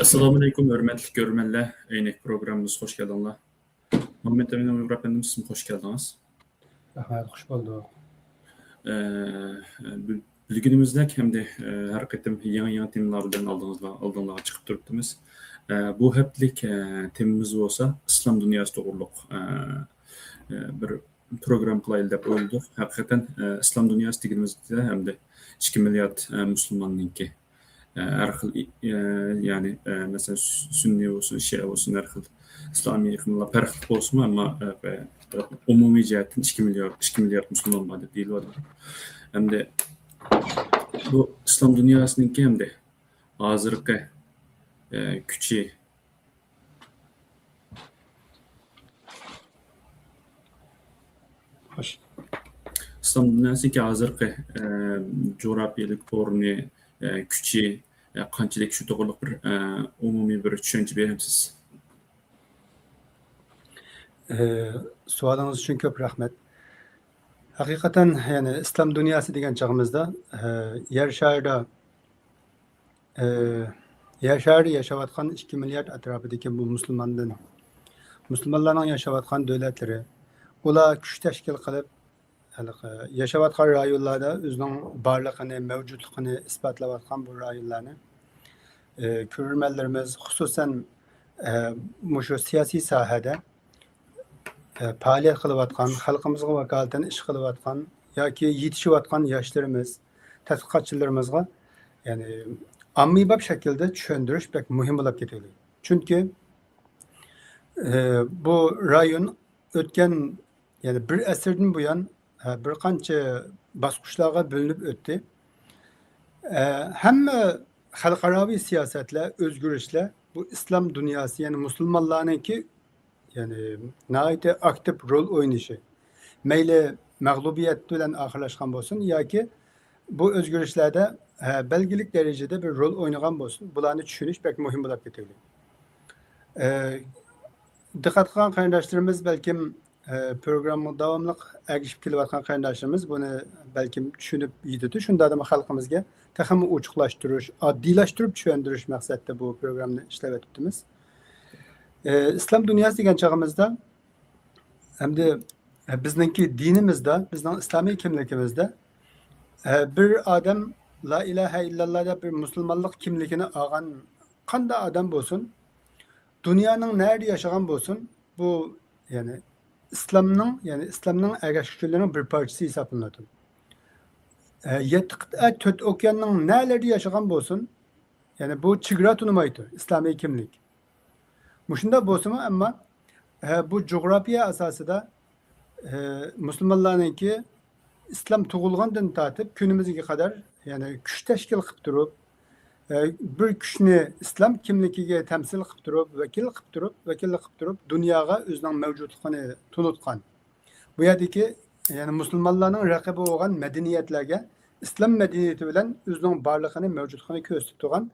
Assalamu alaikum, hörmətli görmənlər. Eynek programımız hoş geldinler. Muhammed Emin Uygur Efendim, siz hoş geldiniz. Rahmet, hoş bulduk. Bilginimizde hem de her kıtım yan temalardan aldığınızda çıkıp durduğumuz. Bu heplik temimiz olsa İslam dünyası doğruluk bir program kılayıl dep olduk. Hakikaten İslam dünyası dediğimizde hem de 2 milyar Müslümanın ki her xil yani mesela Sünni olsun, Şia olsun, her xil İslami yıkımlar farklı olsun ama umumi cihetten 2 milyar Müslüman var deyil var. Hem de bu İslam dünyasının ki hem de hazırki küçüğü Hoş. İslam dünyasının ki hazırki coğrafyalık formu küçüğü qanchalik shu to'g'riliq bir umumiy bir tushuncha berasiz. Sualınız için çok rahmet. Hakikaten yani İslam dünyası degan çağımızda yer şarida yaşayotgan 2 milyar atrofidagi bu Müslümanlarning yaşayotgan devletleri ular kuch tashkil qilib yaşayotgan rayonlarda o'zining borlig'ini, mavjudligini isbotlayotgan bu rayonlarni ko'rmanlarimiz xususan shu siyosiy sohada fəaliyyət qılıbatqan, xalqımızğa vakalatan iş qılıbatqan yoki yetişiyotgan yoshlarimiz, tədqiqatçılarımızğa yani ommabop shaklda tushuntirish pek muhim bo'lib ketadi. Chunki bu rayon o'tgan yani bir asrdan buyon bir qancha bosqichlarga bo'linib o'tdi. Hamma xalqaro siyosatlar, o'zgarishlar bu islom dunyosi yani musulmonlarniki yani nəhayət aktiv rol oynayışı. Meyli məğlubiyyət bilan axırlaşqan bolsun yoki bu özgürlüklərdə belgilik dərəcədə bir rol oynayan bolsun. Bularını düşünüş pek mühim olub getdi. Diqqət qilgan qarindaşlarımız bəlkə programı davamlıq əgişib keliyotgan qarindaşlarımız bunu bəlkə düşünüb yetdi. Şunda da xalqımızga təxəmmü uçuqlaşdırış, addiləşdirib düşündürüş məqsəddə bu proqramını işləb etdimiz. İslam dünyası degan çağımızda hem de bizningki dinimizde, bizning İslami kimligimizde bir adam la ilahe illallah'da bir Müslümanlık kimligini algan qanday adam bo'lsin, dunyoning nerede yaşagan bo'lsin, bu yani İslamning ergashuvchilarining bir parçası hisoblanadi. 7 qit'a 4 okeanning nerede yaşagan bo'lsin, yani bu chegara tunimaydi İslami kimlik. Muşunda bo'lsa ama bu coğrafya asasida Müslümanlarniki İslam tug'ilgandan tortib kunimizga qadar yani kuch tashkil qilib turib bir kuchni islom kimligiga tamsil qilib turib, vakillik qilib turib dunyoga o'zining mavjudligini tunutgan. Bu yerdagi yani Müslümanlarning raqibi bo'lgan madaniyatlarga islom madaniyati bilan o'zining borlig'ini, mavjudligini ko'rsatib turgan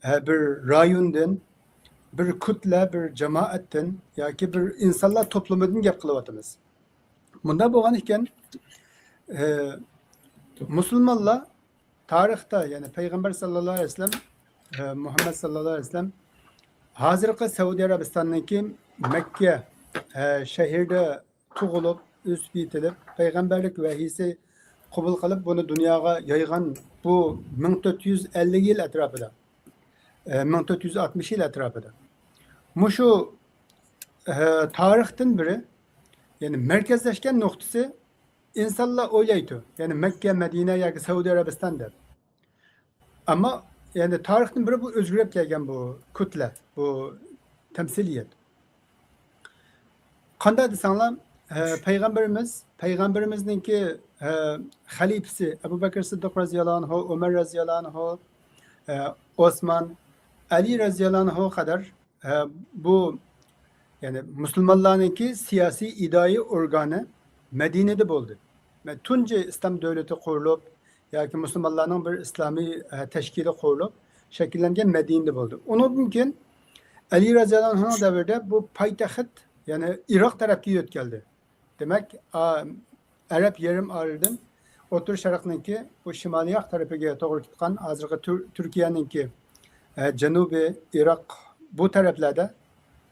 bir rayondan bir kütle, bir cemaatten yoki bir insanlar toplumundan gap qilyapmiz. Bunda bo'lgan ekan musulmonlar tarixda yani payg'ambar sallallohu alayhi vasallam Muhammad sallallohu alayhi vasallam hozirgi Saudiya Arabistonidagi Makka shahrida tug'ilib, o'sib yetilib, payg'ambarlik vahiysi qabul qilib buni dunyoga yaygan bu 1450 yil atrofida 1460 yil atrofida. Muşu tarixdan biri yani merkezleşken noktası insanlar öyleydi. Yani Mekke, Medine yoki Saudiya Arabiston deb. Ama yani tarixdan biri bu o'zgarib kelgan bu kütle, bu temsiliyet. Qanday desanglar payg'ambarimizningki xalifasi Abu Bakr Siddiq roziyallohu anhu, Umar roziyallohu anhu, Osman, Ali roziyallohu anhu kadar bu yani Müslümanlarınki siyasi idari organı Medine'de buldu. Ve tunca İslam devleti kurulup yoki Müslümanların bir İslami teşkili kurulup şekillengen Medine'de buldu. Onun mümkün Ali radıyallahu anh devirde bu paytaxt yani Irak tarafı yötkeldi. Demek Arap yerim arıdan Otur Şarkı'nınki bu Şimaliyak tarafıga doğru gitken hazırki Türkiye'ninki Janubiy Iroq bu taraflarda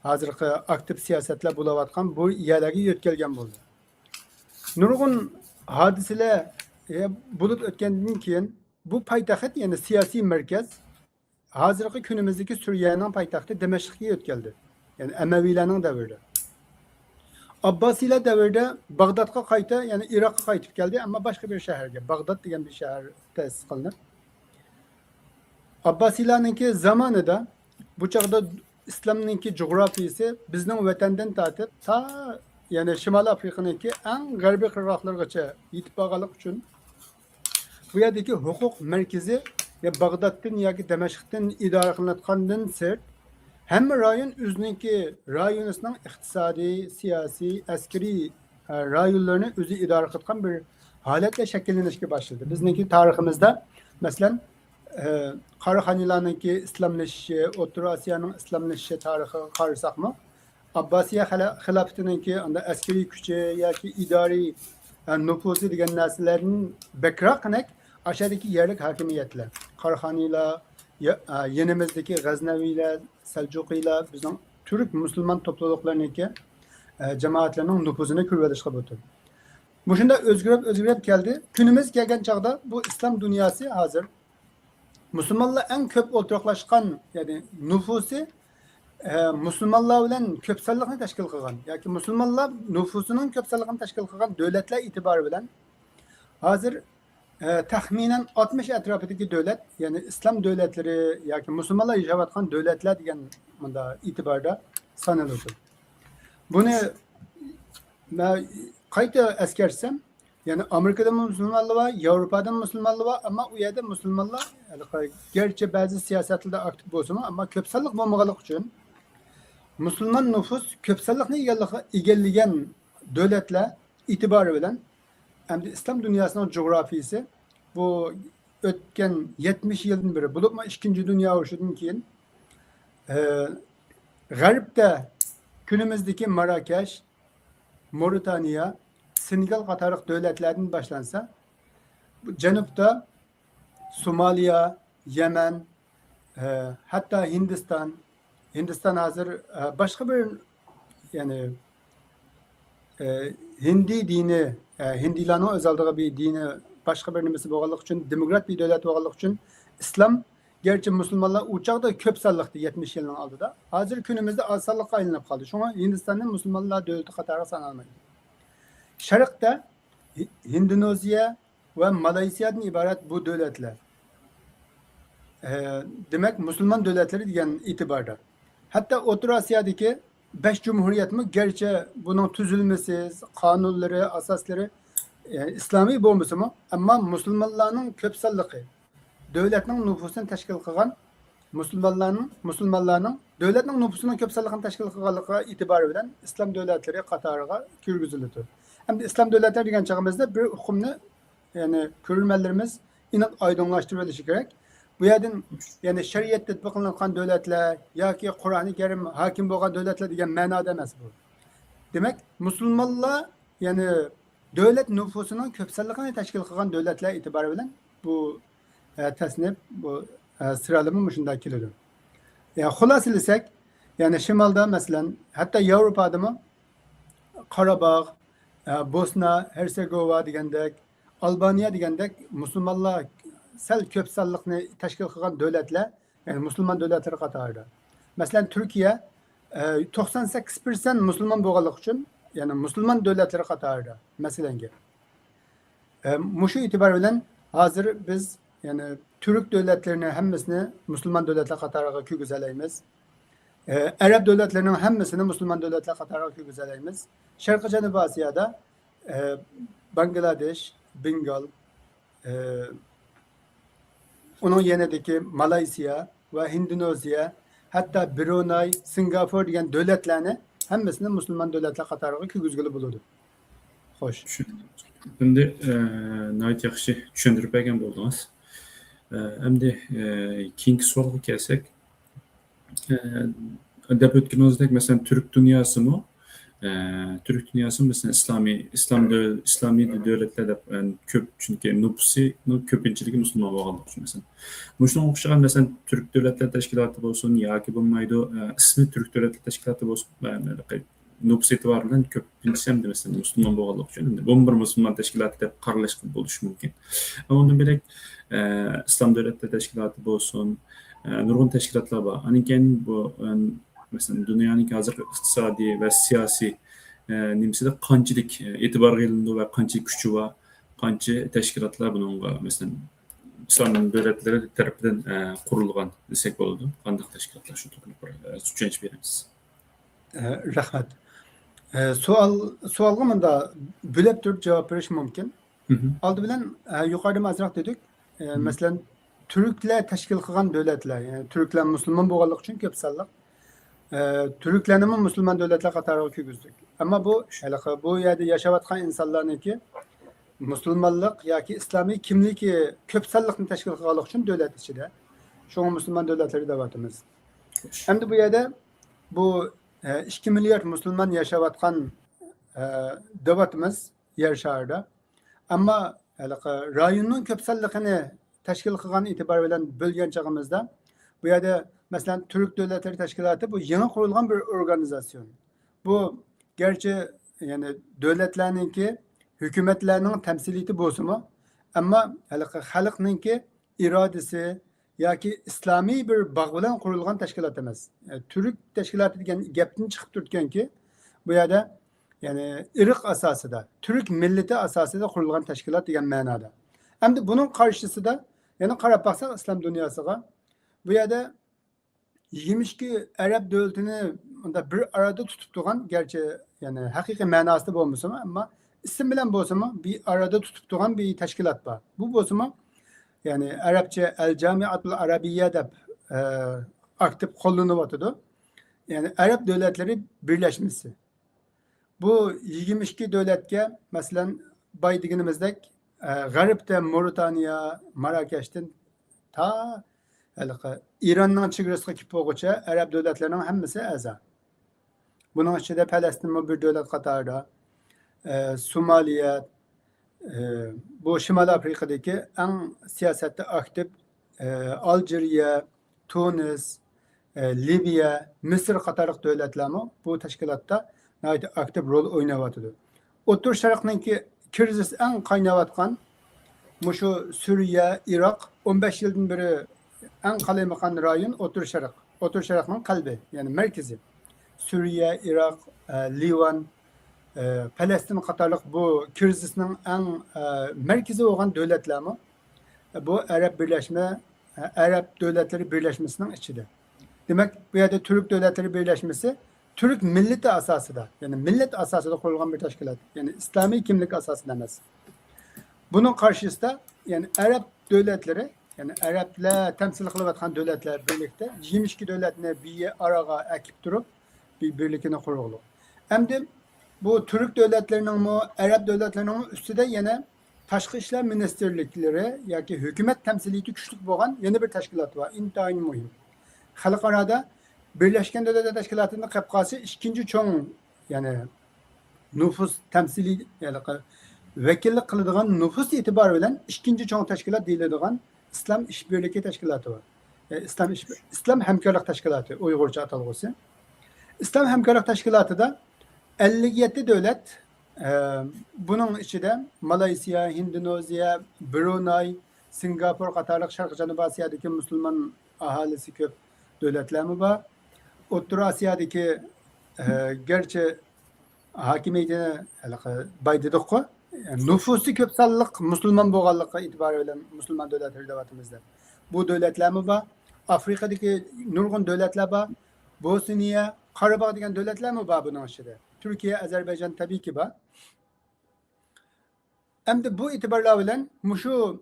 hozirgi aktiv siyosatlar bo'layotgan bu yerlarga yetkazgan bo'ldi. Nurg'un hodisalar bo'lib o'tgandan keyin bu poytaxt ya'ni siyosiy markaz hozirgi kunimizdagi Suriyaning poytaxti Damashqqa yetkazildi. Ya'ni Amaviylarning davrida. Abbasiylar davrida Bag'dodga qayta, ya'ni Iroqqa qaytib keldi, ammo boshqa bir shaharga, Bag'dod degan bir shahar ta'sis qilindi. Abbasiylarningki zamonida bu chaqda islomningki jug'rafiyasi bizning vatandan tortib ta ya'ni Shimoliy Afrikaningki eng g'arbiy qirg'oqlargacha yetib borganlik uchun bu yerdagi huquq markazi ya Bag'doddan yoki Damashqdan idora qilinayotgandan sirt hamma rayon o'zininki rayonisining iqtisodiy, siyosiy, askariy rayonlarini o'zi idora qilgan bir holatla shakllanishga boshladi. Bizningki tariximizda masalan Qaraxoniylarningki islomlashishi, O'rta Osiyoning islomlashishi tarixiga qarasaqmi, Abbasiya xilofatiningki unda askariy kuchi yoki idoriy nufuzi degan narsalarning bakroqnek aşağıdaki yerlik hakimiyetler, Qaraxoniylar, yenimizdeki G'aznaviylar, Seljuqiylar, bizning Türk Müslüman topluluklarınınki cemaatlerinin nüfuzunu kürvelişe buldu. Bu şunda özgürlük geldi. Günümüz gelgen çağda bu İslam dünyası hazır. Müslümanlar en köp oturaklaşkan yani nüfusu Müslümanlar bilen köpsallıkını teşkil kılgan. Yani Müslümanlar nüfusunun köpsallıkını teşkil kılgan devletler itibarı bilen hazır tahminen 60 etrafındaki devlet yani İslam devletleri yani Müslümanlar yaşayotgan devletler degan bunda itibarda sanılır. Bunu ben kayıta eskersem yani Amerika'da Müslümanlar var, Avrupa'da Müslümanlar var ama o yerde Müslümanlar yani gerçi bazı siyasetlerde aktif olsun ama köpsallık olmaganlık için Müslüman nüfus köpsallıkını egellagan devletler itibarı bilen hem de İslam dünyasının coğrafyası bu ötken 70 yıldan beri bulup mu 2. Dünya Savaşı'ndan keyin G'arbda günümüzdeki Marrakeş, Moritaniya, Senegal qatarıq devletlerden başlansa bu Janubda Somaliya, Yemen, hatta Hindistan hazır başka bir yani Hindi dini, Hindilarning o'zaldiği bir dini başka bir nimasi bo'lganligi uchun demokrat bir devlet bo'lganligi uchun İslam gerçi Müslümanlar uçakta köp sallıqdı 70 yılın aldıda. Hazır günümüzde az sallıqqa aylanıp kaldı. Şuna Hindistan'ın Müslümanlar devleti qatarı sanılmaydı. Şark'ta Endonezya ve Malezya'dan ibaret bu devletler. Demek Müslüman devletleri degan itibarda. Hatta O'rta Osiyodagi 5 cumhuriyetmi gerçi bunun tüzülmesi, kanunları, asasları İslami bo'lmasa mı ama Müslümanların köpsallığı devletin nüfusunu teşkil kılgan Müslümanların devletin nüfusunun köpsallığını teşkil kılganlığı itibarı bilen İslam devletleri qatarıga kirgizildi. Hem de İslam devletleri degan çağımızda bir hukumni yani körülmelerimiz inak aydınlaştırılışı gerek. Bu yerden yani şeriat tatbiq qilinayotgan devletler yoki Qur'oni Karim hakim bo'lgan devletler degan ma'noda emas bu. Demek Müslümanlar yani devlet nüfusunun köpsalligini teşkil kılgan devletler itibarı bilen bu tasnif bu sıralama şunday keladi. Yani xulosalsak yani şimalda mesela hatta Avrupa'da mı Qarabağ, Bosna, Herzegovina degandek, Albaniya degandek Müslümanlar sel köpsallıkını teşkil kılgan devletler yani Müslüman devletleri qatarida. Mesela Türkiye 98% Müslüman bo'lganligi uchun yani Müslüman devletleri qatarida. Mesela muşu itibar bilen hazır biz yani Türk devletlerini hemmisini Müslüman devletler qatarıga kirgizelaymiz. Arap devletlerinin hemmisini Müslüman devletler qatarıga kirgizelaymiz. Sharqi Janubiy Osiyada Bangladesh, Bengal, onun yanındaki Malezya ve Endonezya hatta Brunei, Singapur degan devletlerini hemmisini Müslüman devletler qatarıga kirgizgili bo'ladi. Xo'sh. Endi nayt yaxshi tushuntirib bergan bo'ldingiz. Endi keyingi savolga kelsak, deb o'tganimizdek masalan Türk dunyosimi Türk dünyası mesela İslami devletlerde yani köp çünkü köpünçiligi Müslüman bolganlygy üçün mesela. Muşuna okşagan mesela Türk Devletler Teşkilatı bolsun yoki bolmaydı ismi Türk Devletler Teşkilatı bolsun nüfus etibarından köpünçisi hem de mesela Müslüman bolganlygy üçün bu bir Müslüman teşkilatı dep karalashkı boluş mümkün. Ondan berek İslam Devletler Teşkilatı bolsun nurgun teşkilatlar var. Aniken bu mesela dünyanın hazır iktisadi ve siyasi nimside qanchalik e'tibor qilindi va qancha kuchi va qancha tashkilotlar bunga mesela İslam devletleri tarafından kurulgan desek oldu. Qanday tashkilotlar shu turli bir tushuncha beramiz. Rahmat. Sualga mında bölüp durup cevap veriş mümkün. Aldı bilen yukarıda azrak dedik. Mesela Türkler teşkil kılgan devletler, yani Türkler Müslüman bolganlyk üçün köp sanlyk. Türklerni Müslüman devletler katarına köküzdük. Ama bu yerde yaşavatkan insanlarınki Müslümanlık yoki İslami kimligi köp sanlıkni teşkil kılganlyk üçün devlet içinde. Şoňa Müslüman devletleri davatımız. Hem de bu yerde bu 2 milyar Müslüman yaşavatkan davatımız yer şahırda. Ama rayonun köp sanlykini teşkil kılgan itibar bilen bölgen çağımızda bu yerde mesela Türk Devletleri Teşkilatı bu yeni kurulgan bir organizasyon. Bu gerçi yani devletlerninki hükümetlerinin temsiliyeti bozumu ama halkınki iradesi yoki İslami bir bağ bilen kurulgan teşkilat emas. Türk teşkilatı degan gapdan chiqib turganki bu yerda yani ırk asasida, Türk milleti asasida kurulgan teşkilat degan ma'noda. Hem bunun karşısında yani qarab baksak İslam dünyasıga bu yerda 22 Arap devletini bir arada tutup durgan gerçi yani haqiqiy ma'nosida bo'lmasa ama isim bilen bo'lsa bir arada tutup durgan bir teşkilat var. Bu bo'lsa yani Arapça El Camiatul Arabiye deb aktif qo'llanyapti. Yani Arap devletleri birleşmesi. Bu 22 devletke mesela bay deganimizdek G'arbda Moritaniya, Marrakeş'ten ta İran'dan çevresiga kelib bo'lguncha Arap devletlerining hammasi a'zo. Bunun içinde Palestin bir devlet qatorida, Somaliya, bu Şimal Afrika'daki en siyasette aktif Algeriya, Tunis, Libya, Mısır qatorliq devletlermi bu teşkilatta aktif rol oynayatıdı. O'rta Sharqninki kriz en qaynayotgan şu Suriye, Irak 15 yıldan beri en qalaymagan rayon O'rta Sharq. O'rta Sharqning qalbi, yani merkezi. Suriye, Irak, Livan, Palestin qatorliq bu krizisning en merkezi olan devletlermi bu Arap birleşme, Arap devletleri birleşmesinin içinde. Demek bu yerde Türk devletleri birleşmesi Türk milleti asasında, yani millet asasında kurulgan bir teşkilat. Yani İslami kimlik asasında emas. Bunun karşısında yani Arap devletleri, yani Araplar temsil kılıvatkan devletler birlikte 22 devletine bir arağa ekip durup bir birlikini kurulu. Hem de bu Türk devletlerinin Arap devletlerinin üstünde yine Taşkı İşler Ministerlikleri yoki hükümet temsiliyeti güçlük boğan yeni bir teşkilat var. İntayın mühim. Halkarada Birleşken Devletler Teşkilatı'nın kapkası ikinci çoğun yani nüfus temsili yani vekillik kılıdığın nüfus itibarı bilen ikinci çoğun teşkilat deyildiğin İslam İşbirliği Teşkilatı var. İslam Hemkarlık Teşkilatı Uygurca atalgısı. İslam Hemkarlık Teşkilatı da 57 devlet bunun içinde Malezya, Endonezya, Brunei, Singapur, Katarlık, Şarkı Canubi Asya'daki Müslüman ahalisi köp devletler mi var? Orta Asya'daki gerçi hakimiyetine baydıdık ko. Nüfusu köp sallık Müslüman boğallıkla itibarıyla Müslüman devletleri devatimizde. Bu devletler mi var? Afrika'daki nurgun devletler var. Bosniya, Karabağ diyen devletler mi var bunun içinde? Türkiye, Azerbaycan tabii ki var. Hem de bu itibarla bilen şu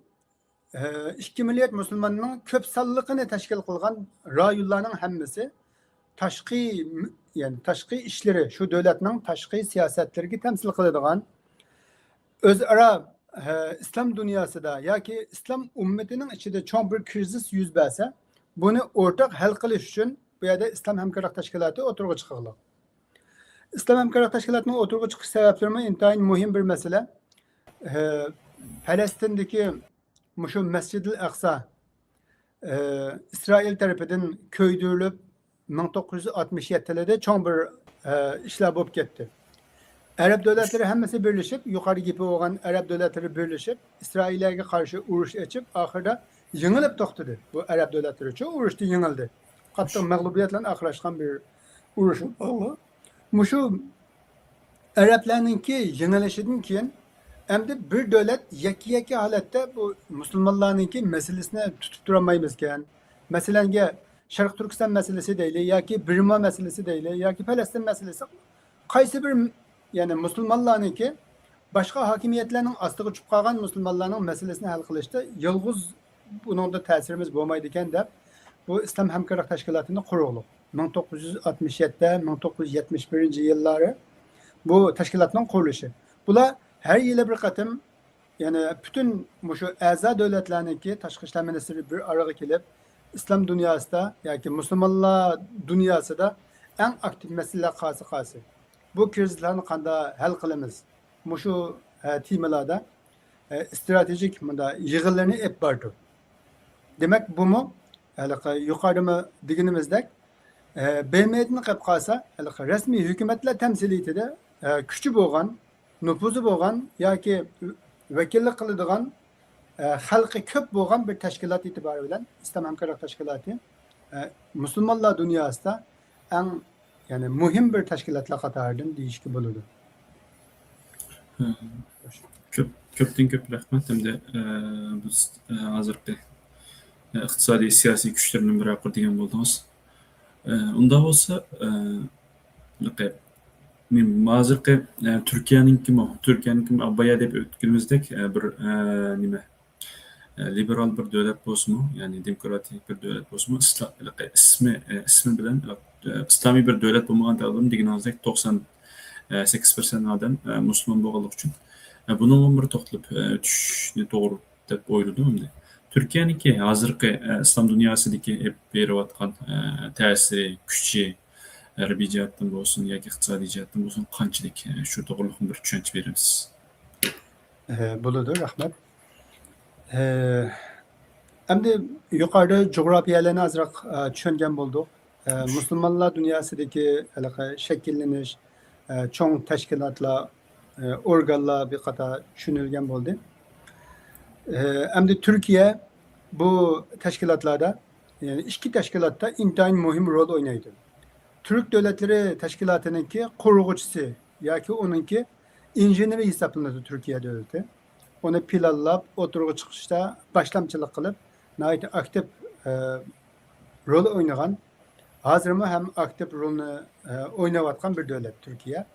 2 milyon Müslümanın köp sallıkını teşkil kılgan rayonlarının hemmesi taşkı işleri, şu devletinin taşkı siyasetleri temsil kılıdığan özara İslam dünyasında ya ki İslam ümmetinin içinde çok bir kriz yüz verse bunu ortak hal kılış için bu yerde İslam Hemkarlık Teşkilatı oturuğa çıkılır. İslam Hemkarlık Teşkilatı'nın oturgu çıkış sebepleri intayın mühim bir mesele. Palestin'deki şu Mescid-i Aksa İsrail tarafından köydürülüp 1967'de çoğun bir işler bulup gitti. Arap devletleri hemmesi birleşip, yukarı gibi olan Arap devletleri birleşip, İsrail'e karşı uğruş açıp, ahırda yığılıp toxtadı. Bu Arap devletleri çok uğruştu, yığıldı. Hatta mağlubiyetle aklaşkan bir uğruşun oldu. Şu Araplarınki yığılışından keyin endi bir devlet yeki halatda bu Müslümanlarınki meselesini tutup duramayımızken, mesela Şarkı Türkistan meselesi değil, yoki Birma meselesi değil, yoki Palestin meselesi, qaysi bir yani Müslümanlarınki başka hakimiyetlerinin astığı çıkıp kalgan Müslümanların meselesini hal kılıştı. Yalğız bunun da tesirimiz bo'lmaydigan deb bu İslam Hemkarlık Teşkilatı'nı kuruldu. 1967'de 1971 yılları bu teşkilatın kuruluşu. Bular her yılı bir katım yani bütün şu a'za devletlerinki Tashqi ishlar ministri bir araya kelib İslam dünyasında yani Müslümanlar dünyasında en aktif meseleler qaysi. Bu krizlerni qanday hal qilamiz? Şu temalarda stratejik yig'inlarni ep bordi. Demek bu mu? Yukarı mı deganimizdek BM'ni qilib qolsa, rasmiy hukumatlar temsiliyatida kuchi bo'lgan, nufuzi bo'lgan yoki vakillik qiladigan xalqi ko'p bo'lgan bir tashkilot e'tibori bilan İslam Hemkarlık Teşkilatı Müslümanlar dünyasida en yani mühim bir teşkilatlar qatoridan deyishga bo'ladi. Ko'pdan ko'p rahmat. Hamda biz hozirgi iqtisodiy siyosiy kuchlarning biri degan bo'ldingiz. Unda bo'lsa men hozirgi Turkiyaninki boya deb o'tganimizdek bir nima liberal bir davlat bo'lsinmi, ya'ni demokratik bir davlat bo'lsinmi, ismi bilan islomiy bir davlat bo'lmagan taqdirda deganimizdek 98% odam musulmon bo'lganligi uchun buning bir to'xtalib o'tishni to'g'ri deb o'yladim. Endi Turkiyaniki hozirgi islom dunyosidagi berayotgan ta'siri, kuchi harbiy jihatdan bo'lsin yoki iqtisodiy jihatdan bo'lsin qanchalik shu to'g'riliq bir tushuncha beramiz. Bo'ladi, rahmat. Endi yuqorida coğrafiyalarni azroq tushungan bo'ldik. Müslümanlar dunyosidagi shakllanish, cho'ng tashkilotlar, organlar bir qator tushunilgan bo'ldi. Endi Türkiye bu teşkilatlarda yani iki teşkilatta intayin mühim rol oynaydı. Türk Devletleri Teşkilatı'nınki kurgucusu yoki onunki injeneri hesaplanadi Türkiye devleti. Onu planlab, oturgu çıkışta başlamçılık kılıp nəhayət aktif rol oynayan, hazırmı hem aktif rolunu oynayatkan bir devlet Türkiye.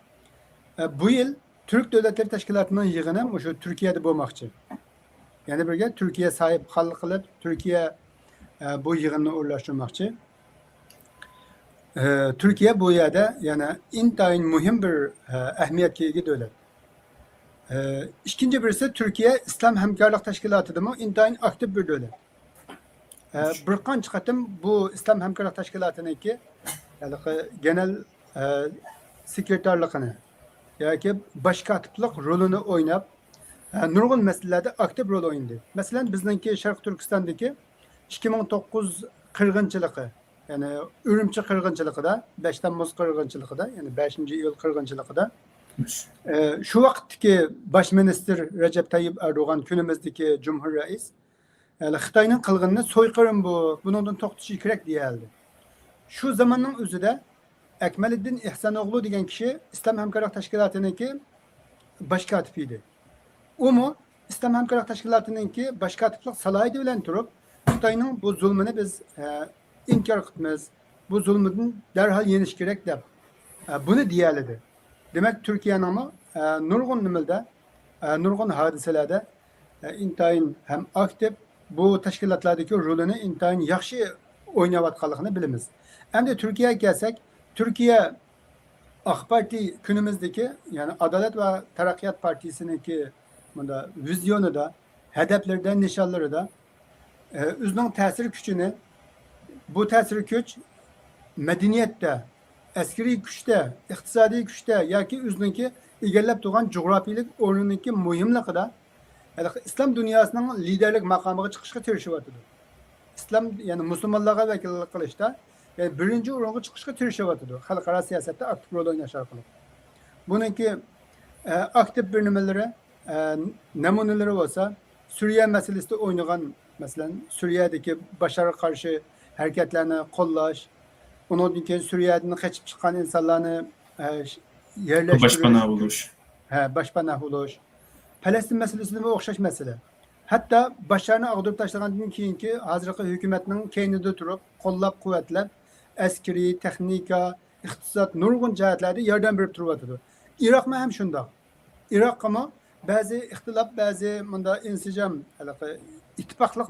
Bu yıl Türk Devletleri Teşkilatı'nın yığını şu Türkiye'de bo'lmoqchi. Yani birge Türkiye sahip halk kılıp Türkiye bu yığını uğurlaştırmakçı. Türkiye bu yerde yani intayin mühim bir ehemmiyetli devlet. İkinci birisi Türkiye İslam Hemkarlık Teşkilatı'da mı intayin aktif bir devlet. Bir qancha qatim bu İslam Hemkarlık Teşkilatı'nınki yani genel sekreterliğini yoki baş katiplik rolunu oynab nurg'un masalalarda aktif rol o'ynadi. Masalan, bizningki Sharq Turkistondagi 2009 qirg'inchiligi, ya'ni Urumchi qirg'inchiligida, 5 Temmuz qirg'inchiligida, ya'ni 5-iyul qirg'inchiligida shu vaqtdagi bosh ministr Recep Tayyip Erdo'g'an, kunimizdagi Cumhur Rais Xitoyning qilganini so'yqirim bu, bundan to'xtashi kerak deyildi. Shu zamonning o'zida Akmaliddin Ihsonoğlu degan kishi İslam Hemkarlık Teşkilatı'ningki baş katip edi. O mu İslam Hemkarlık Teşkilatı'nınki baş katiplik salayeti bilen durup Xitoyning bu zulmini biz inkar qilamiz. Bu zulmdan derhal yeniş gerek deb bunu deyildi. Demek Türkiye'nin ama nurg'un nimada, nurg'un hodisalarda intayin hem aktif bu teşkilatlardaki rolünü intayin yaxshi o'ynayotganligini bilamiz. Endi Türkiye'ye gelsek, Türkiye AK Parti günümüzdeki yani Adalet ve Terakkiyat Partisi'ninki vizyonu da, hedefleri de, nişanları da özünün tesir gücünü, bu tesir güç medeniyette askeriy kuchda, iqtisodiy kuchda yoki o'zininki egallab turgan jo'grafiyalik o'rniniki muhimligida islom dunyosining liderlik maqomiga chiqishga tirishyapti. İslam yani Müslümanlığa vakillik qilishda yani birinci o'ringa chiqishga tirishyapti. Xalqaro siyosatda aktiv rol o'ynash orqali. Buniki aktiv bir nimaları, namunalari bo'lsa, Suriye meselesinde oynagan, mesela Suriye'deki Başar'a karşı hareketlerini qo'llash, ondan keyin Suriye'den kaçıp çıkan insanlarni yerleştirish, Boshpana bo'lish. Boshpana bo'lish. Palestin meselesinde bu o'xshash mesele. Hatta Başar'ını ağdırıp taşlagandan keyinki hozirgi hukumatning keynida turib, qo'llab-quvvatlab, askeri, texnika, iqtisod nurg'un jihatlarda yordam berib turyapti. Iroqma ham shundoq. Iroqqa ham ba'zi ixtilof, ba'zi bunda insijam, ittifoqlik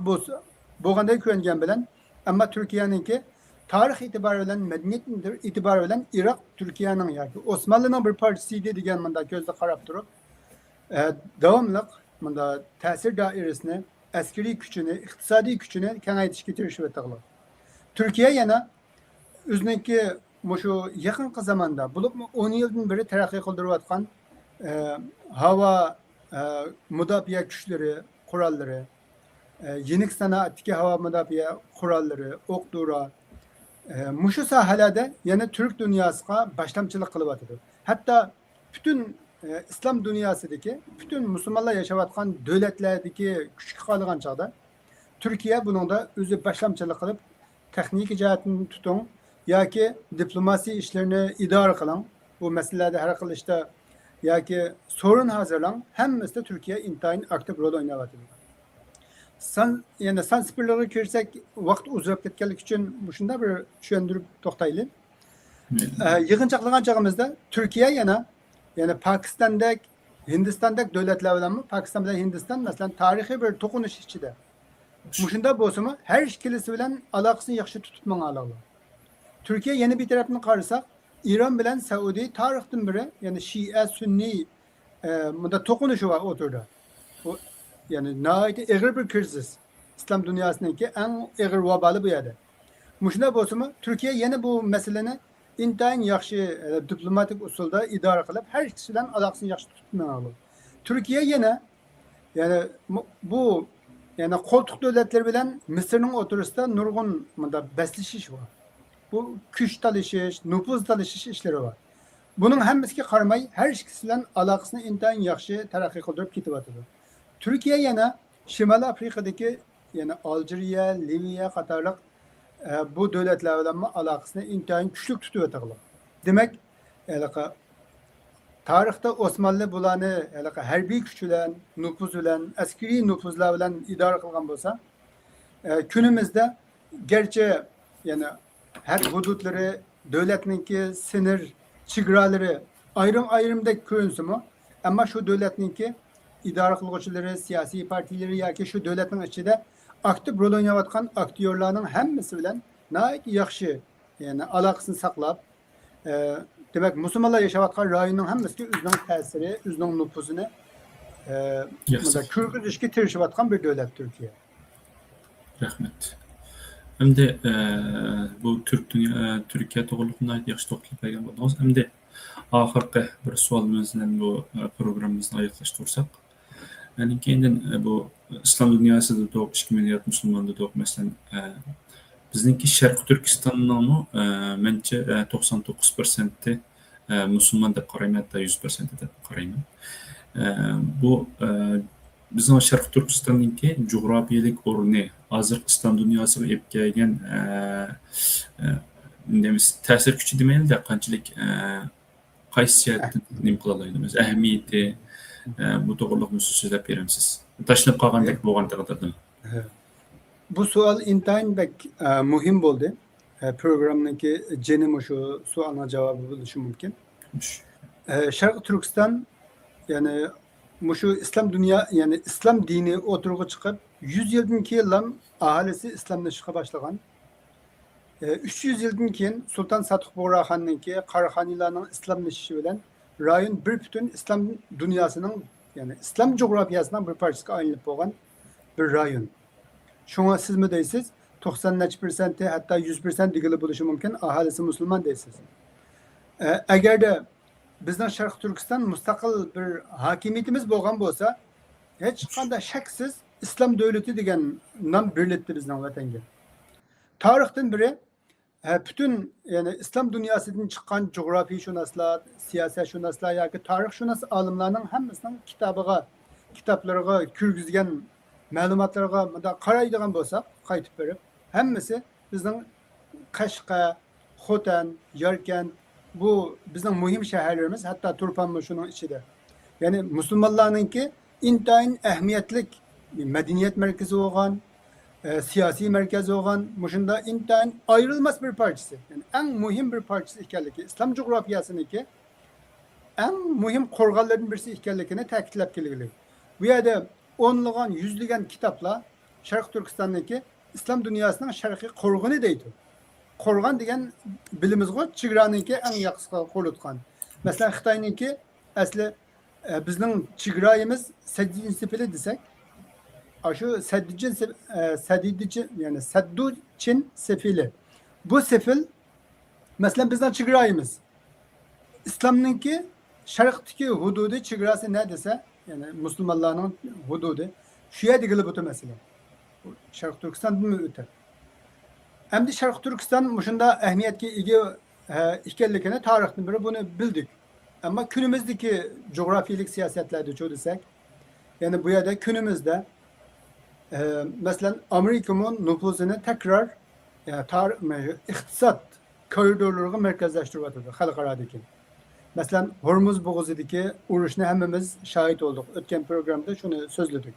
bo'lganday ko'ringan bilan, ammo Turkiyaningki tarix e'tibori bilan, madaniyat e'tibori bilan Iroq Turkiyaning yoki Osmonlining bir parchasi degan bunda ko'zda qarab turib, davomli bunda ta'sir doirasini, askeriy kuchini, iqtisodiy kuchini kengaytirishga tirishyapti. Turkiya yana o'zininki shu yaqinqi zamonda bo'lib 10 yildan beri taraqqiy qildirayotgan havo mudofaa kuchlari, qurollari, yenik sanoatdagi havo mudofaa qurollari, o'q-dori mushu sohalarda yana Türk dunyosiga boshlamchilik qilyapti. Hatto butun İslam dünyasidagi, bütün Müslümanlar yaşayotgan davlatlardagi kuchga qolgan chog'da Turkiya buningda o'zi boshlamchilik qilib, texnik jihatini tuting yoki diplomasiya ishlarini idora qiling. Bu masalalarda hal qilishda yoki sorun hozirlang, hammasida Turkiya intayin aktiv rol o'ynayapti. San spirlarga kirsak, vaqt uzab ketganlik uchun shunda bir tushuntirib to'xtaylik. Yig'inchoqlagan chog'imizda Turkiya yana yani Pakistan'daki, Hindistan'daki devletler bilen mi? Pakistan bilen Hindistan mesela tarihi bir tokunuş içinde. Muşunda bozumu her ikilisi bilen alakasını yaxşı tutman alalı. Türkiye yeni bir tarafını karırsak, İran bilen Saudi tarihten biri yani Şii, Sünni bunda tokunuşu var oturdu. O, yani nahayet ağır bir kriz. İslam dünyasındaki en ağır vabalı bu yerde. Muşunda bozumu Türkiye yeni bu meselenin intayin yaxşı diplomatik usulda idare qilib, her ikisinden alakasını yaxşı tutmalı. Türkiye yine yani bu yani koltuk devletler bilen Mısır'ın oturusunda nurgun besleşiş var. Bu güç talışış, nüfuz talışış işleri var. Bunun hemmesi karmay her ikisinden alakasını intayin yaxşı terakki kıldırıp gidiyordu. Türkiye yine Şimali Afrika'daki yani Algeriya, Libya, Katarlık bu devletlerle alakasını intayin güçlük tutuyordu. Demek tarihte Osmanlı bulanı harbiy güçle, nüfuz bilen, askeri nüfuzlar bilen idare kılgan bolsa, günümüzde gerçi yani her hudutları, devletninki sınır, çigraları ayrımda görünsün ama şu devletninki idare kılgıçları, siyasi partileri ya ki şu devletin içinde aktif rol oynayotgan aktörlerin hemmesi bilen nahayet yaxşı yani alakasını saklap demek Müslümanlar yaşayotgan rayonun hemmesi özünün tesiri, özünün nüfuzunu kürgüzüşke tirişiyotgan bir devlet Türkiye. Rahmet. Hem de bu Türkiye to'g'riliqni yaxshi to'xtalib bergan bo'ldingiz. Hem de oxirgi bir savolimiz bilan bu programmamizni oyoqlashtirsak. Yani keyin bu İslam dünyasida to'q 2 milliard musulmonda to'q masalan bizniki Sharq Turkistonning menimcha 99% musulmon deb qarayman, hatta 100% deb qarayman. Bu bizning Sharq Turkistonninki jo'grafiyalik o'rni hozir İslam dunyosiga olib kelgan ta'sir kuchi demaylik-da, qanchalik qaysi nima qila olamiz, ahamiyati bu to'g'riliq so'zlab beramiz. Tashlab qolgandek bo'lgan taqdirda. Bu sual intayin bek muhim bo'ldi. Programdaki cenim şu sualına cevabı buluşu mümkün. Şarkı Türkistan yani şu İslam dünya yani İslam dini oturuğa çıkıp 100 yıldan keyin ahalisi İslamlaşığa başlagan. 300 yıldan keyin Sultan Sadık Burhan'ınki Karahanlılarning İslamlaşışı bilen rayon bir bütün İslam dünyasının yani İslam coğrafyasından bir parçası aylanıp bo'lgan bir rayon. Şuna siz mi deysiz? 90% hatta 100% digili buluşu mümkün. Ahalisi Müslüman deysiz. Agarda bizning Sharq Turkiston mustaqil bir hokimiyatimiz bo'lgan bo'lsa, hech qanday shaksiz islom davlati degan nom berildi bizning vatanga. Tarixdan biri bütün yani İslam dünyasından çıkan coğrafiyashunoslar, siyosatshunoslar yoki tarixshunos olimlarning hammasining kitaplarga kirgizgan ma'lumotlarga qaraydigan bo'lsak, qaytib berib, hammasi bizning Qashqa, Xotan, Yarkand bu bizning muhim shaharlarimiz, hatto Turpanmi shuning ichida. Ya'ni musulmonlarningki intayin ahamiyatlik madaniyat markazi bo'lgan, siyasi merkez olan, muşunda intayin ayrılmaz bir parçası. Yani en mühim bir parçası ikenliki, İslam coğrafyasının ki en mühim korgalların birisi ikenlikini ta'kidlab kelgili. Bu yerde onluğun, yüzlügen kitapla Şarkı Türkistan'daki İslam dünyasının şarkı korgunu deydi. Korgan degen bilimiz go, Çigra'nınki en yakıska korutkan. Mesela Xitay'nınki asli bizning Çigra'yımız 8. sefili desek, şu Sadduçin sefili. Bu sefil mesela bizden Çigra'yımız. İslam'ınki şarktaki hududu Çigra'sı ne dese, yani Müslümanların hududu, şuya digili butu mesela. Şark Türkistan mı öte? Hem de Şark Türkistan muşunda ehemmiyetki igi ikellikine tarihten beri bunu bildik. Ama günümüzdeki coğrafiyelik siyasetlerde çoğu desek, yani bu yerde günümüzde mesela Amerika'nın nüfuzunu tekrar iktisat koridorlarına merkezleştiriyordu halkaradaki. Mesela Hormuz Boğazı'daki uğraşına hemimiz şahit olduk. Ötken programda şunu sözledik.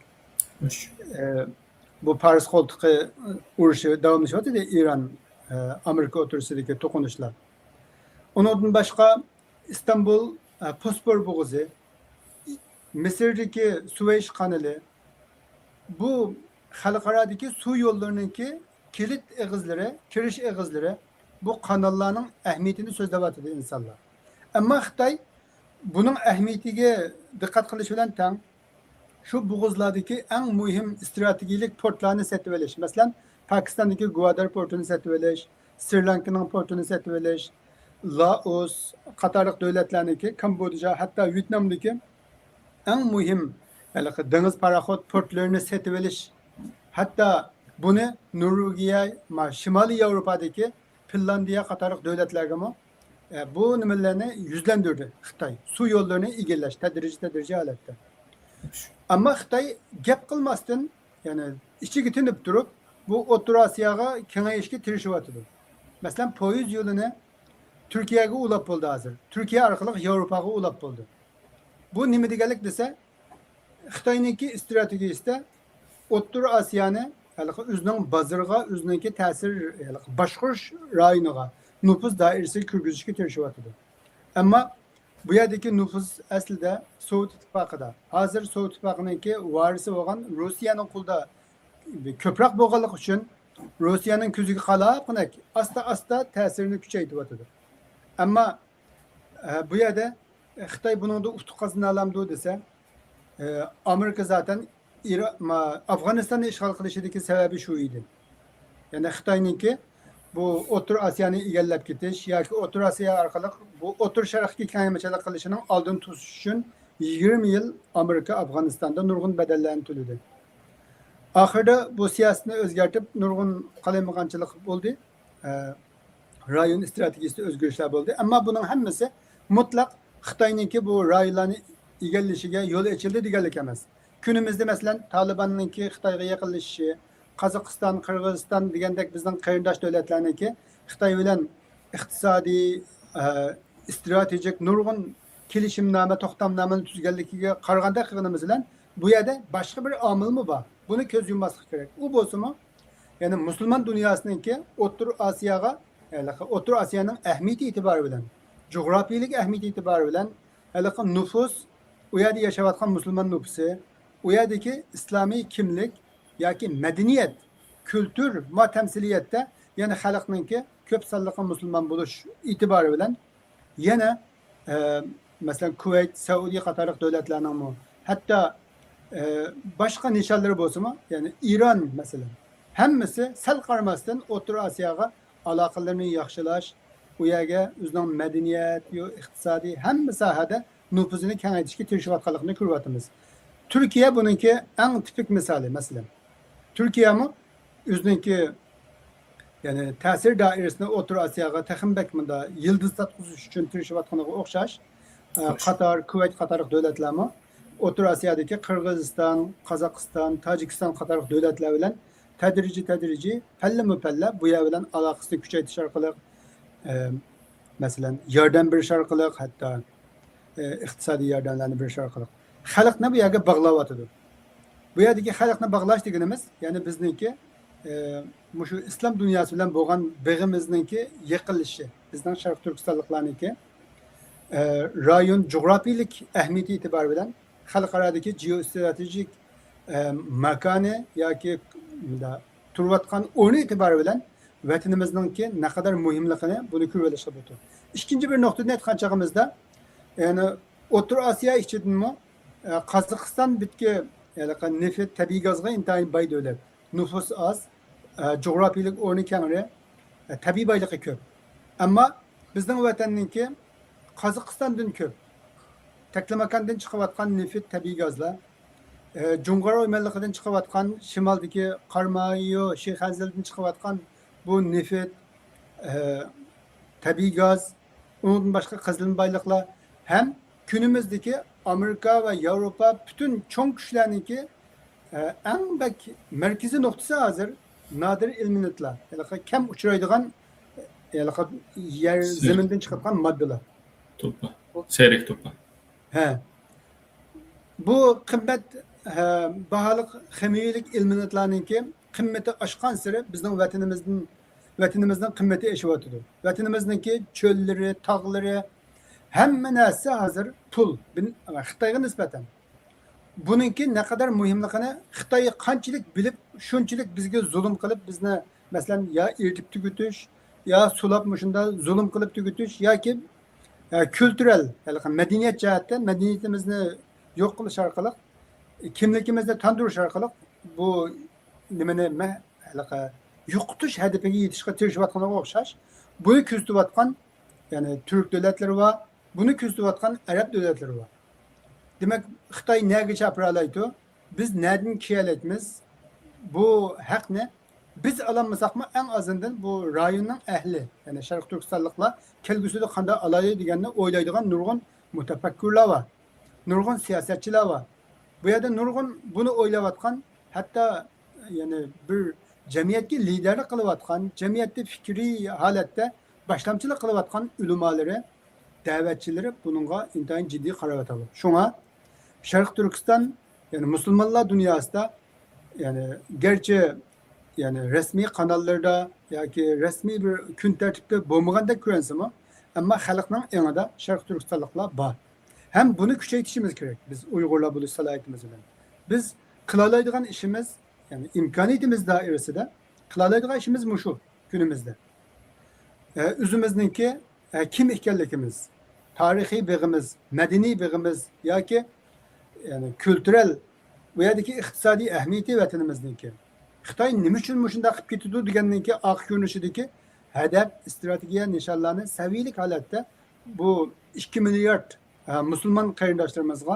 Bu Paris koltuğu uğraşı devam ediyordu da İran, Amerika otoritesideki dokunuşlar. Onun başka İstanbul Bosporus Boğazı, Mısır'daki Süveyş kanalı, bu halkaradaki su yollarındaki kilit eğizleri, kiriş eğizleri bu kanalların ehemmiyetini sözlevatıdı insanlar. Ama Xitay bunun ehemmiyetiga dikkat kılış bilen tam şu boğazlardaki en mühim stratejilik portlarını setip eliş. Mesela Pakistan'daki Gwadar portunu setip eliş, Sri Lanka'nın portunu setip eliş, Laos, Katarlık devletlerindeki, Kamboçya, hatta Vietnam'daki en mühim deniz paraxot portlarını setip eliş. Hatta bunu Norvegiya, Şimali Avrupa'daki Finlandiya, Katarlık devletlerine bu numaralarını yüzlendirdi Xitay. Su yollarını igellaş, tedrici halette. Ama Xitay gap kılmasın, yani içi gitinip durup bu Orta Asya'ya kengayışki tirişivatıdır. Mesela poyuz yolunu Türkiye'ye ulap oldu hazır. Türkiye arkalık Avrupa'ya ulap oldu. Bu nimidigelik dese Xitay'nınki stratejisi de Orta Asya'nı özünün bazırga, özününki tesir başkuruş rayonuna nüfus dairesi kürgüzüşki tirişivatıdır. Ama bu yerdeki nüfus aslında Sovyet İttifakı'da. Hazır Sovyet İttifakı'nınki varisi olan Rusya'nın kulda köprak boğalık için Rusya'nın küzüki kalap asta tesirini küçeytivatıdır. Ama bu yerde Xitay bunun da ufuk kazını alamdı dese Amerika zaten Afganistan'ı işgal kılışıdaki sebebi şu idi. Yani Xitay'ınki bu Orta Asya'nı igellep gitiş, ya ki Orta Asya arkalık bu Orta Şark'ı kaymaçalık kılışının aldığını tutuş için 20 yıl Amerika Afganistan'da nurgun bedellerini tülüdü. Ahırda bu siyasetini özgertip nurgun kalemıgançılık oldu. Rayon stratejisi özgürlükler oldu. Ama bunun hemmesi mutlak Xitay'ınki bu rayonlarını igellişige yol açıldı digelikemez. Günümüzde mesela Taliban'ınki Xitay'a yakınlaşışı, Kazakistan, Kırgızistan degandek bizden kayındaş devletlerindeki Xitay bilen iktisadi, stratejik nurgun kilişimname, toxtamname tüzgellikiga qaraganda qilganimiz bilan bu yerda başka bir amil mi var? Bunu köz yummaslık gerek. O bolsa yani Müslüman dünyasındaki Orta Asya'ga, yani Orta Asya'nın ehemmiyeti itibarı bilen, coğrafiyalik ehemmiyeti itibarı bilen, nüfus, o yerde yaşayotgan Müslüman nüfusu, o yerdeki İslami kimlik, yoki medeniyet, kültür va temsiliyette yani xalqninki ko'p sonliqli musulmon bo'lish e'tibori bilan yana mesela Kuveyt, Saudiya qatorliq davlatlarning hatto boshqa nishonlari bo'lsa-mu, yani İran mesela hammasi sal qaramasdan O'rta Osiyoga aloqalarni yaxshilash, u yerga o'zining madaniyat, iqtisodiy hamma sohada nüfuzini kengaytirishga tirishayotganligini ko'ryapmiz. Turkiya buningki eng tipik misoli masalan. Turkiyami o'ziniki yani ta'sir doirasini O'rta Osiyoga taxminbak bunda yıldız tatqizish uchun tirishayotganiga o'xshash Qatar, Kuvayt qatorliq davlatlarmi O'rta Osiyodagi Qirg'iziston, Qozog'iston, Tojikiston qatorliq davlatlar bilan tadrijiy palla-mupalla bu yer bilan aloqasini kuchaytirish orqali masalan yordam berish orqali hatto iqtisodiy yordamlarni berish orqali xalqni bu yerga bog'layotdi. Bu yerdagi xalqni bog'lash deganimiz, ya'ni bizningki shu islom dunyosi bilan bo'lgan beg'imizningki yiqilishi, bizning Sharq Turkistonliklarniki rayon jug'rofiylik ahamiyati e'tibori bilan xalqarodagi geostrategik makoni yoki turayotgan o'rni e'tibori bilan vatanimizningki naqadar muhimligini buni ko'rib olishga bo'ladi. Ikkinchi bir nuqtani aytgan chog'imizda, ya'ni O'rta Osiyo ichidami Qozog'iston bitki neft tabiiy gazga intayin boy davlat. Nüfus az, jug'rofiylik o'rni kengri, tabiiy boyligi ko'p. Ammo bizning vatanninki Qozog'istondan ko'p. Taklamakandan chiqayotgan neft tabiiy gazlar, Junqor o'ymanligidan chiqayotgan shimoldagi Qarmayo, Shayxanzaldan chiqayotgan bu neft, tabiiy gaz, undan boshqa qizilma boyliqlar ham kunimizdagi Amerika va Yevropa bütün cho'ng kuchlarniki eng markaziy nuqtasi hozir nadir ilminatlar, ya'ni kam uchraydigan yer zamindan chiqayotgan moddalar. To'ppa, seyrek to'ppa. Bu qimmat baholiq ximiyalik ilminatlarningki qimmati oshgan siri bizning vatanimizning qimmati eshyapti. Vatanimizningki cho'llari, tog'lari hamma narsa hozir pul. Xitoyga nisbatan buningki ne kadar muhimligini Xitoy qanchalik bilib, shunchalik bizga zulm qilib, bizni masalan ya eritib tugutish, ya sulab shunda zulm qilib tugutish yoki kültürel, yani medeniyet cihetten medeniyetimizni yo'q qilish orqali, kimligimizni tandirish orqali bu nimani yo'qotish hadafiga yetishga tirishayotganga o'xshash. Buni kuzatayotgan yani Türk devletleri var, bunu kuzatayotgan Arap devletleri var. Demek Xitoy nega chapiralaydi? Biz nereden kiyalaymiz? Bu haq ne? Biz alammasaqmı en azından bu rayonun ehli, yani Sharq Turkistonliklar kelgusida qanday alaydi deganni o'ylaydigan nurg'un mutafakkirlar var. Nurg'un siyosatchilar var. Bu yerda nurg'un buni o'ylayotgan, hatto yani bir jamiyatga liderlik qilayotgan, jamiyatda fikriy holatda boshlamchilik qilayotgan ulamoları, da'vatchilari bununla intayin ciddi qarayotadi. Shunga Sharq Turkiston yani Müslümanlar dünyasında yani gerçi yani resmi kanallarda yoki resmi bir kun tartibda bo'lmaganda ko'rinsimi, ammo xalqning o'ngida Sharq Turkistonliklar bor. Hem bunu kuchaytirishimiz kerak. Biz Uyg'urlar bo'lish salohiyatimiz bilan. Biz qila oladigan ishimiz, yani imkoniyatimiz doirasida qila oladigan ishimiz shu kunimizda. O'zimizningki kim ekanligimiz, tarixiy beg'imiz, madaniy beg'imiz yoki yani kültürel bu yerdeki iqtisodiy ahamiyati vatanimizniki. Xitoy nima uchun shunday qilib ketdi deganninki oq ko'rinishidagi hadaf, strategiya, nishonlarni saviylik holatda bu 2 milliard musulmon qarindoshlarimizga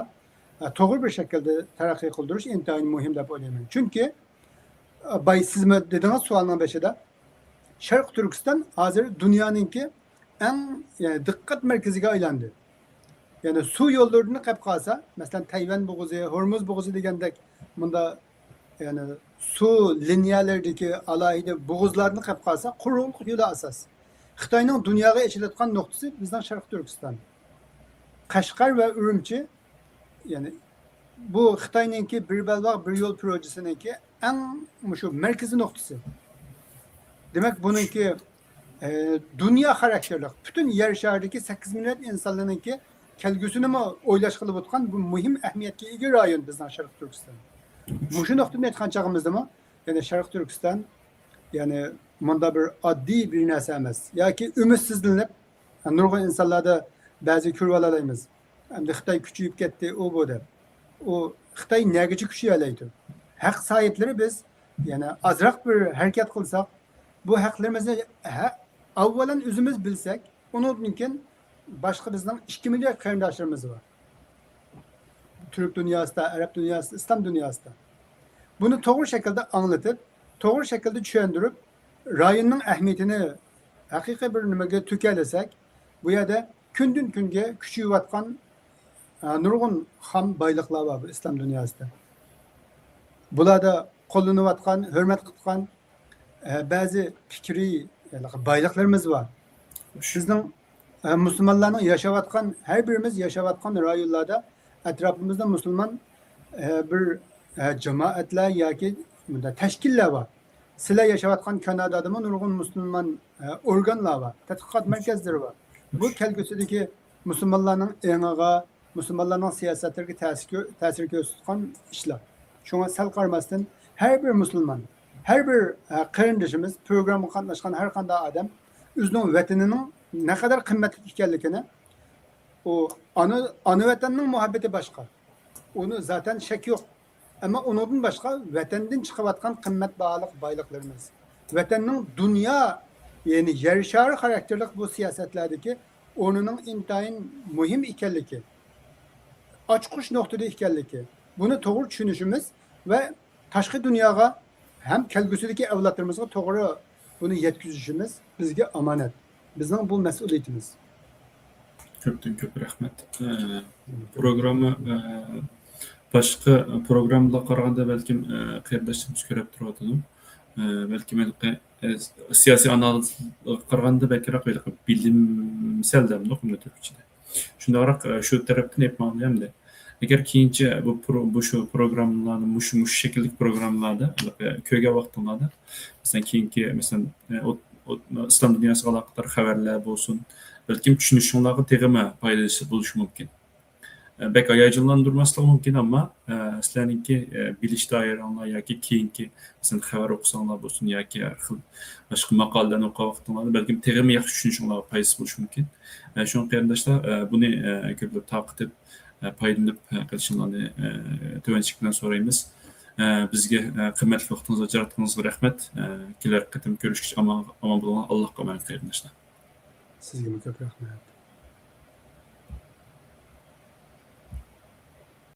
to'g'ri bir shaklda taraqqiy qildirish intayin muhim deb o'ylayman. Chunki siz dediğiniz sualning beshida Sharq Turkiston hozir dunyoninki eng yani diqqat markaziga aylandi. Yani su yollarını qilib qolsa, masalan Tayvan bo'g'ozi, Hormuz bo'g'ozi degandek bunda yani su liniyalaridagi alohida bo'g'ozlarni qilib qolsa, quruq yo'li asos. Xitoyning dunyoga echilayotgan nuqtasi bizning Sharq Turkiston. Qashqar va Urumchi yani bu Xitoyninki bir balvoq bir yo'l projesiniki eng shu markaziy nuqtasi. Demak buningki dunyo xarakterli, bütün yer sharidagi 8 million insonlarningki kelgusini mi o'ylash qilib o'tgan bu muhim ahamiyatga ega rayon bizning Sharq Turkiston. Shu nuqtani aytgan chog'imizdami? Yani Sharq Turkiston yani bunda bir oddiy bir narsa emas. Yoki umidsizlanib, nurg'un insonlarda ba'zi ko'rib olamiz. Endi Xitoy kuchayib ketdi, u bu deb. O Xitoy negacha kuchayalaydi? Haq sohiblari biz yani azroq bir harakat qilsak, bu haqlarimizni avvalen özümüz bilsek, onun için başka bizden 2 milyar kardeşlerimiz var. Türk dünyasında, Arap dünyasında, İslam dünyasında. Bunu doğru şekilde anlatıp, doğru şekilde düşündürüp, rayının ehmiyetini hakiki bir nimege tükelesek, bu yerde kündün künge küçüyüvatkan nurgun ham baylıklar var bu İslam dünyasında. Bularda kollanıvatkan, hürmet kıtkan bazı fikri baylıklarımız var. Sizin Müslümanların yaşavatkan, her birimiz yaşavatkan rayonlarda etrafımızda Müslüman bir cemaatler ya ki teşkiller var. Sizler yaşavatkan Kanada'da mı nurgun Müslüman organlar var. Tetkikat merkezleri var. Bu kelgüsüdeki Müslümanların enağa, Müslümanların siyasetlerine tesir gösteren işler. Şuna sel karmasın. Her bir Müslüman, her bir kardeşimiz, programı katlaşan her kanda adam, özünün vatanının ne kadar kıymetli ikenligini, o ana vatanının muhabbeti başka. Onu zaten şek yok. Ama onun başka vatandan çıkavatkan kıymet bağlılık baylıklarımız. Vatanının dünya yani yarışarı karakterlik bu siyasetlerdeki onun intayın mühim ikenligi. Açkış noktada ikenligi. Bunu doğru düşünüşümüz ve taşkı dünyaya hem kelgüsüdeki evlatlarımıza doğru bunu yetkizişimiz bizge amanet. Bizim bu mesuliyetimiz. Köpten köp rahmet. Programı başka programla qaraganda belki kardeşimiz görüp turadidim. Belki belki siyasi analiz qaraganda belki raqaylık bilimsel demdi okumda Türkçe'de. Şundarak şu taraftan etmem de. Eğer keyince bu şu programlarını şu şekillik programlarda köge vaxtlarda mesela keyinki mesela İslam dünyası alaqadar haberler bolsun. Belki düşünüşünleri tegime paylaşıp buluş mümkün. Belki ayacılandırması mümkün ama sizlerinki biliş dairələr yoki keyinki mesela xəbər oxusanlar bolsun yoki başqa maqallarni oxuyan vaxtlarda belki tegime yaxşı düşünüşünləri paylaşıp buluş mümkün. Şunu qardaşlar bunu köplep taqib edip paylanıp qilishinglarni tövençikten soraymiz. Bizge qimmatli vaqtingizni ajratganingizga rahmat. Kelar qatim ko'rishgacha omon bo'ling. Allohga emanet qiling. Sizga ko'p rahmat.